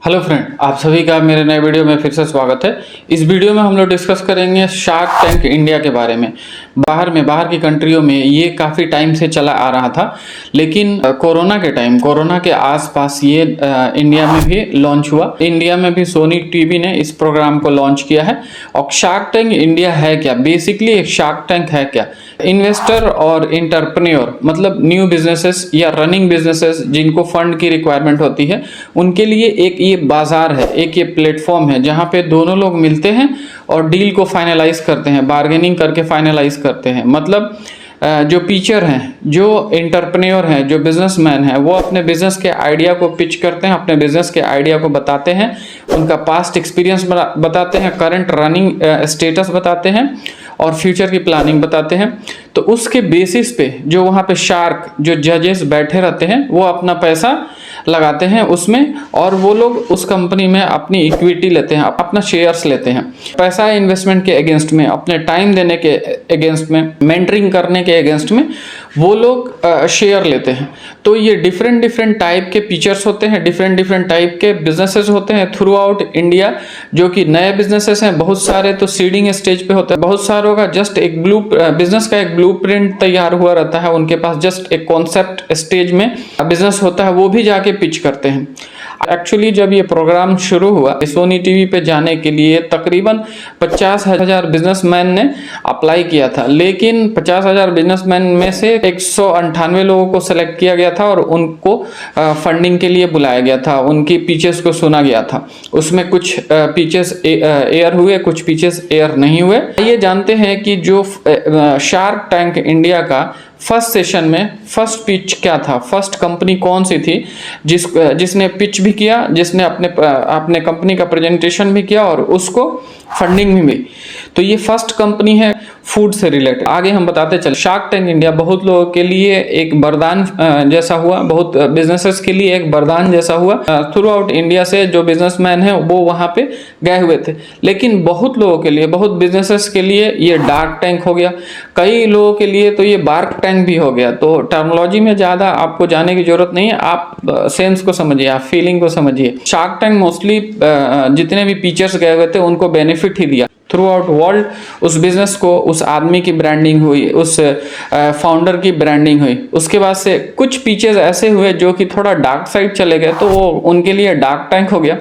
Hello friend, आप सभी का मेरे नए वीडियो में फिर से स्वागत है। इस वीडियो में हम लोग डिस्कस करेंगे शार्क टैंक इंडिया के बारे में। बाहर की कंट्रियों में ये काफ़ी टाइम से चला आ रहा था, लेकिन कोरोना के आसपास ये इंडिया में भी लॉन्च हुआ। इंडिया में भी सोनी टीवी ने इस प्रोग्राम को लॉन्च किया है। और शार्क टैंक इंडिया है क्या? बेसिकली एक शार्क टैंक है क्या? इन्वेस्टर और एंटरप्रेन्योर, मतलब न्यू बिजनेसेस या रनिंग बिजनेसेस जिनको फंड की रिक्वायरमेंट होती है, उनके लिए एक ये बाजार है, एक ये प्लेटफॉर्म है जहां पे दोनों लोग मिलते हैं और डील को फाइनलाइज करते हैं, बार्गेनिंग करके फाइनलाइज करते हैं। मतलब जो पिचर हैं, जो एंटरप्रेन्योर हैं, जो बिजनेसमैन हैं, वो अपने बिजनेस के आइडिया को पिच करते हैं, अपने बिजनेस के आइडिया को बताते हैं, उनका पास्ट एक्सपीरियंस बताते हैं, करंट रनिंग स्टेटस बताते हैं और फ्यूचर की प्लानिंग बताते हैं। तो उसके बेसिस पे जो वहाँ पे शार्क, जो जजेस बैठे रहते हैं, वो अपना पैसा लगाते हैं उसमें, और वो लोग उस कंपनी में अपनी इक्विटी लेते हैं, अपना शेयर्स लेते हैं। पैसा इन्वेस्टमेंट के अगेंस्ट में, अपने टाइम देने के अगेंस्ट में, मेंटरिंग करने के अगेंस्ट में वो लोग शेयर लेते हैं। तो ये डिफरेंट टाइप के फीचर्स होते हैं, डिफरेंट टाइप के बिजनेसेस होते हैं थ्रू आउट इंडिया, जो कि नए बिजनेसेस हैं। बहुत सारे तो सीडिंग स्टेज पे होते हैं, बहुत सारों का जस्ट एक बिजनेस का एक ब्लूप्रिंट तैयार हुआ रहता है, उनके पास जस्ट एक कॉन्सेप्ट स्टेज में बिजनेस होता है, वो भी जाके पिच करते हैं। एक्चुअली जब ये प्रोग्राम शुरू हुआ, सोनी टीवी पे जाने के लिए तकरीबन 50,000 बिजनेसमैन ने अप्लाई किया था, लेकिन 50,000 बिजनेसमैन में से 198 लोगों को सेलेक्ट किया गया था और उनको फंडिंग के लिए बुलाया गया था, उनकी पिचेस को सुना गया था। उसमें कुछ पिचेस एयर हुए, कुछ पिचेस एयर नहीं हुए। ये जानते हैं कि जो शार्क टैंक इंडिया का फर्स्ट सेशन में फर्स्ट पिच क्या था, फर्स्ट कंपनी कौन सी थी जिसने पिच भी किया, जिसने अपने कंपनी का प्रेजेंटेशन भी किया और उसको फंडिंग भी मिली। तो ये फर्स्ट कंपनी है फूड से रिलेटेड। आगे हम बताते चले। शार्क टैंक इंडिया बहुत लोगों के लिए एक वरदान जैसा हुआ, बहुत बिजनेसेस के लिए एक वरदान जैसा हुआ। थ्रू आउट इंडिया से जो बिजनेसमैन है वो वहाँ पे गए हुए थे, लेकिन बहुत लोगों के लिए, बहुत बिजनेसेस के लिए ये डार्क टैंक हो गया, कई लोगों के लिए तो ये बार्क टैंक भी हो गया। तो टर्मिनोलॉजी में ज़्यादा आपको जाने की जरूरत नहीं है, आप सेंस को समझिए, आप फीलिंग को समझिए। शार्क टैंक मोस्टली जितने भी फीचर्स गए हुए थे उनको बेनिफिट ही दिया। थ्रू आउट वर्ल्ड उस बिजनेस को, उस आदमी की ब्रांडिंग हुई, उस फाउंडर की ब्रांडिंग हुई। उसके बाद से कुछ पीचेस ऐसे हुए जो कि थोड़ा डार्क साइड चले गए, तो वो उनके लिए डार्क टैंक हो गया।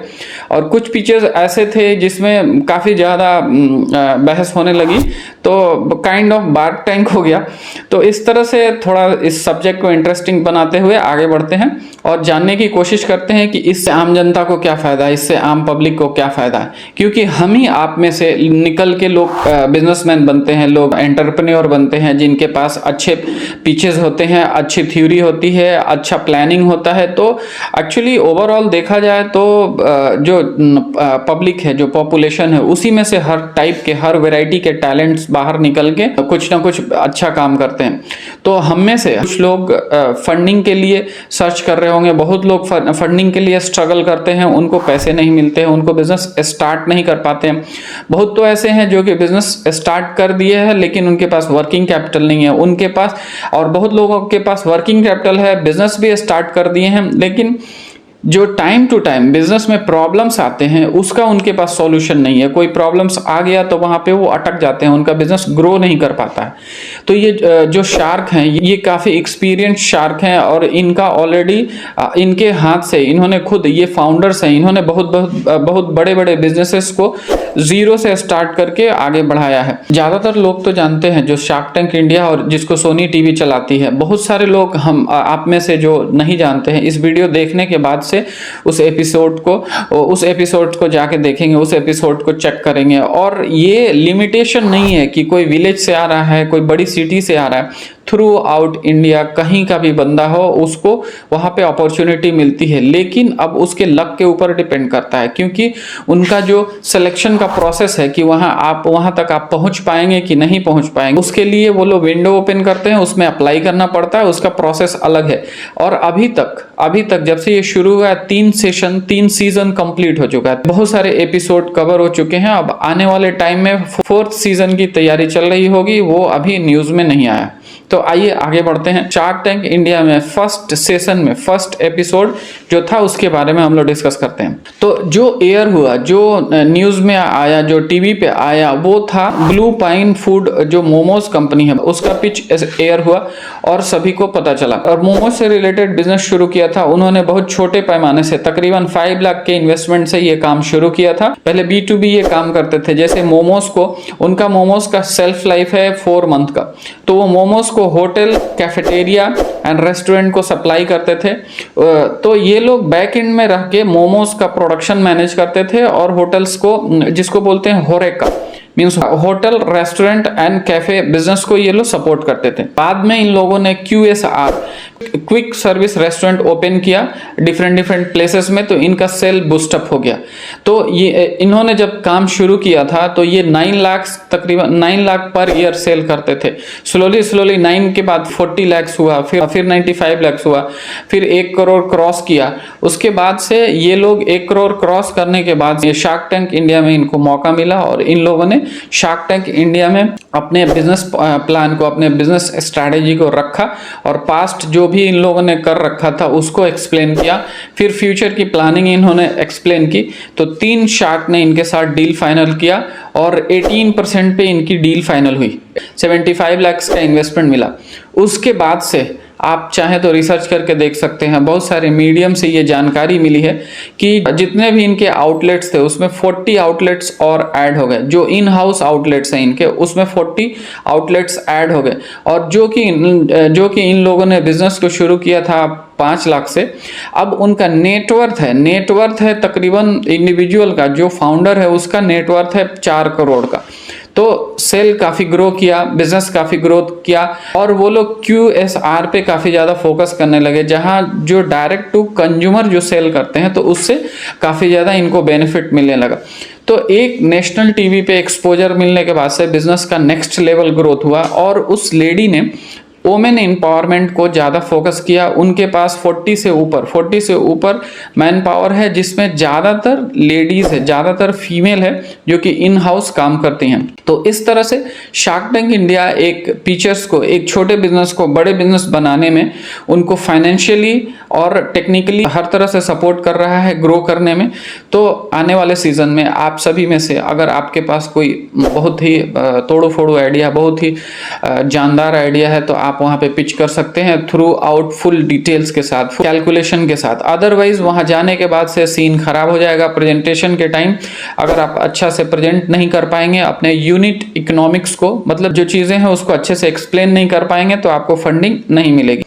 और कुछ पीचेस ऐसे थे जिसमें काफ़ी ज़्यादा बहस होने लगी, तो काइंड ऑफ बार्क टैंक हो गया। तो इस तरह से थोड़ा इस सब्जेक्ट को इंटरेस्टिंग बनाते हुए आगे बढ़ते हैं और जानने की कोशिश करते हैं कि इससे आम जनता को क्या फ़ायदा है, इससे आम पब्लिक को क्या फ़ायदा है। क्योंकि हम ही आप में से निकल के लोग बिजनेसमैन बनते हैं, लोग एंटरप्रेन्योर बनते हैं, जिनके पास अच्छे पिचेस होते हैं, अच्छी थ्योरी होती है, अच्छा प्लानिंग होता है। तो एक्चुअली ओवरऑल देखा जाए तो जो पब्लिक है, जो पॉपुलेशन है, उसी में से हर टाइप के, हर वैरायटी के टैलेंट्स बाहर निकल के कुछ ना कुछ अच्छा काम करते हैं। तो हम में से कुछ लोग फंडिंग के लिए सर्च कर रहे होंगे, बहुत लोग फंडिंग के लिए स्ट्रगल करते हैं, उनको पैसे नहीं मिलते हैं, उनको बिजनेस स्टार्ट नहीं कर पाते हैं। बहुत तो ऐसे हैं जो कि बिजनेस स्टार्ट कर दिए हैं लेकिन उनके पास वर्किंग कैपिटल नहीं है उनके पास, और बहुत लोगों के पास वर्किंग कैपिटल है, बिजनेस भी स्टार्ट कर दिए हैं, लेकिन जो टाइम टू टाइम बिजनेस में प्रॉब्लम्स आते हैं उसका उनके पास सॉल्यूशन नहीं है। कोई प्रॉब्लम्स आ गया तो वहाँ पे वो अटक जाते हैं, उनका बिजनेस ग्रो नहीं कर पाता है। तो ये जो शार्क हैं, ये काफ़ी एक्सपीरियंस शार्क हैं और इनका ऑलरेडी इनके हाथ से, इन्होंने खुद, ये फाउंडर्स हैं, इन्होंने बहुत बड़े बड़े बिजनेसेस को जीरो से स्टार्ट करके आगे बढ़ाया है। ज़्यादातर लोग तो जानते हैं जो शार्क टैंक इंडिया और जिसको सोनी टीवी चलाती है, बहुत सारे लोग हम आप में से जो नहीं जानते हैं, इस वीडियो देखने के बाद से उस एपिसोड को जाके देखेंगे, उस एपिसोड को चेक करेंगे। और ये लिमिटेशन नहीं है कि कोई विलेज से आ रहा है, कोई बड़ी सिटी से आ रहा है, थ्रू आउट इंडिया कहीं का भी बंदा हो उसको वहाँ पे अपॉर्चुनिटी मिलती है। लेकिन अब उसके लक के ऊपर डिपेंड करता है, क्योंकि उनका जो सिलेक्शन का प्रोसेस है कि वहाँ तक आप पहुँच पाएंगे कि नहीं पहुँच पाएंगे, उसके लिए वो लोग विंडो ओपन करते हैं, उसमें अप्लाई करना पड़ता है, उसका प्रोसेस अलग है। और अभी तक जब से ये शुरू हुआ है 3 सीजन कंप्लीट हो चुका है, बहुत सारे एपिसोड कवर हो चुके हैं। अब आने वाले टाइम में 4th सीजन की तैयारी चल रही होगी, वो अभी न्यूज़ में नहीं आया। तो आइए आगे बढ़ते हैं। शार्क टैंक इंडिया में फर्स्ट सेशन में फर्स्ट एपिसोड जो था उसके बारे में हम लोग डिस्कस करते हैं। तो जो एयर हुआ, जो न्यूज़ में आया, जो टीवी पे आया, वो था ब्लू पाइन फूड जो मोमोज कंपनी है उसका पिच एयर हुआ और सभी को पता चला। और मोमोज से रिलेटेड बिजनेस शुरू किया था उन्होंने बहुत छोटे पैमाने से, तकरीबन 5 लाख के इन्वेस्टमेंट से ये काम शुरू किया था। पहले B2B ये काम करते थे, जैसे मोमोज को, उनका मोमोज का सेल्फ लाइफ है 4 मंथ का, तो वो मोमोज को होटल, कैफेटेरिया एंड रेस्टोरेंट को सप्लाई करते थे। तो ये लोग बैक एंड में रह के मोमोज का प्रोडक्शन मैनेज करते थे और होटल्स को, जिसको बोलते हैं होरेका, means hotel, restaurant and cafe business को ये लोग सपोर्ट करते थे। बाद में इन लोगों ने QSR, quick service restaurant open किया डिफरेंट प्लेसेस में, तो इनका सेल बूस्टअप हो गया। तो ये इन्होंने जब काम शुरू किया था तो ये 9 लाख, तकरीबन 9 लाख पर ईयर सेल करते थे। स्लोली 9 के बाद 40 लाख हुआ, फिर 95 लाख हुआ, फिर 1 करोड़ क्रॉस किया। उसके बाद से ये लोग 1 करोड़ क्रॉस करने के बाद ये शार्क टैंक इंडिया में इनको मौका मिला और इन लोगों ने शार्क टैंक इंडिया में अपने बिजनेस प्लान को, अपने बिजनेस स्ट्रैटेजी को रखा और पास्ट जो भी इन लोगों ने कर रखा था उसको एक्सप्लेन किया, फिर फ्यूचर की प्लानिंग इन्होंने एक्सप्लेन की। तो 3 शार्क ने इनके साथ डील फाइनल किया और 18% पे इनकी डील फाइनल हुई, 75 लाख का इन्वेस्टमेंट मिला। उसके बाद से आप चाहें तो रिसर्च करके देख सकते हैं, बहुत सारे मीडियम से ये जानकारी मिली है कि जितने भी इनके आउटलेट्स थे उसमें 40 आउटलेट्स और ऐड हो गए। जो इन हाउस आउटलेट्स हैं इनके, उसमें 40 आउटलेट्स ऐड हो गए। और जो कि इन लोगों ने बिजनेस को शुरू किया था 5 लाख से, अब उनका नेटवर्थ है तकरीबन इंडिविजुअल का, जो फाउंडर है उसका नेटवर्थ है 4 करोड़ का। तो सेल काफ़ी ग्रो किया, बिजनेस काफ़ी ग्रोथ किया और वो लोग QSR पे काफ़ी ज़्यादा फोकस करने लगे, जहाँ जो डायरेक्ट टू कंज्यूमर जो सेल करते हैं तो उससे काफ़ी ज़्यादा इनको बेनिफिट मिलने लगा। तो एक नेशनल टीवी पे एक्सपोजर मिलने के बाद से बिजनेस का नेक्स्ट लेवल ग्रोथ हुआ और उस लेडी ने वोमेन एम्पावरमेंट को ज़्यादा फोकस किया। उनके पास 40 से ऊपर मैन पावर है, जिसमें ज़्यादातर लेडीज़ है, ज़्यादातर फीमेल है जो कि इन हाउस काम करती हैं। तो इस तरह से शार्क टैंक इंडिया एक पिक्चर्स को, एक छोटे बिजनेस को बड़े बिजनेस बनाने में उनको फाइनेंशियली और टेक्निकली हर तरह से सपोर्ट कर रहा है ग्रो करने में। तो आने वाले सीजन में आप सभी में से अगर आपके पास कोई बहुत ही तोड़ो फोड़ो आइडिया, बहुत ही जानदार आइडिया है, तो आप वहाँ पे पिच कर सकते हैं थ्रू आउट फुल डिटेल्स के साथ, कैलकुलेशन के साथ। अदरवाइज वहाँ जाने के बाद से सीन खराब हो जाएगा प्रेजेंटेशन के टाइम। अगर आप अच्छा से प्रेजेंट नहीं कर पाएंगे अपने यूनिट इकोनॉमिक्स को, मतलब जो चीज़ें हैं उसको अच्छे से एक्सप्लेन नहीं कर पाएंगे, तो आपको फंडिंग नहीं मिलेगी।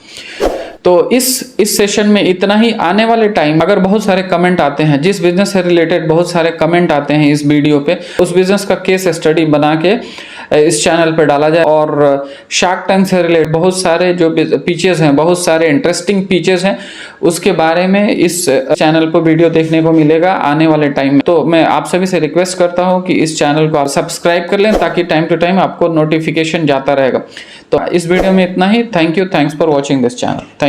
तो इस सेशन में इतना ही। आने वाले टाइम अगर बहुत सारे कमेंट आते हैं, जिस बिजनेस से रिलेटेड बहुत सारे कमेंट आते हैं इस वीडियो पे, उस बिजनेस का केस स्टडी बना के इस चैनल पे डाला जाए। और शार्क टैंक से रिलेटेड बहुत सारे जो पिचेस हैं, बहुत सारे इंटरेस्टिंग पिचेस हैं, उसके बारे में इस चैनल पर वीडियो देखने को मिलेगा आने वाले टाइम में। तो मैं आप सभी से रिक्वेस्ट करता हूँ कि इस चैनल को आप सब्सक्राइब कर लें, ताकि टाइम टू टाइम आपको नोटिफिकेशन जाता रहेगा। तो इस वीडियो में इतना ही। Thank you, thanks for watching this channel.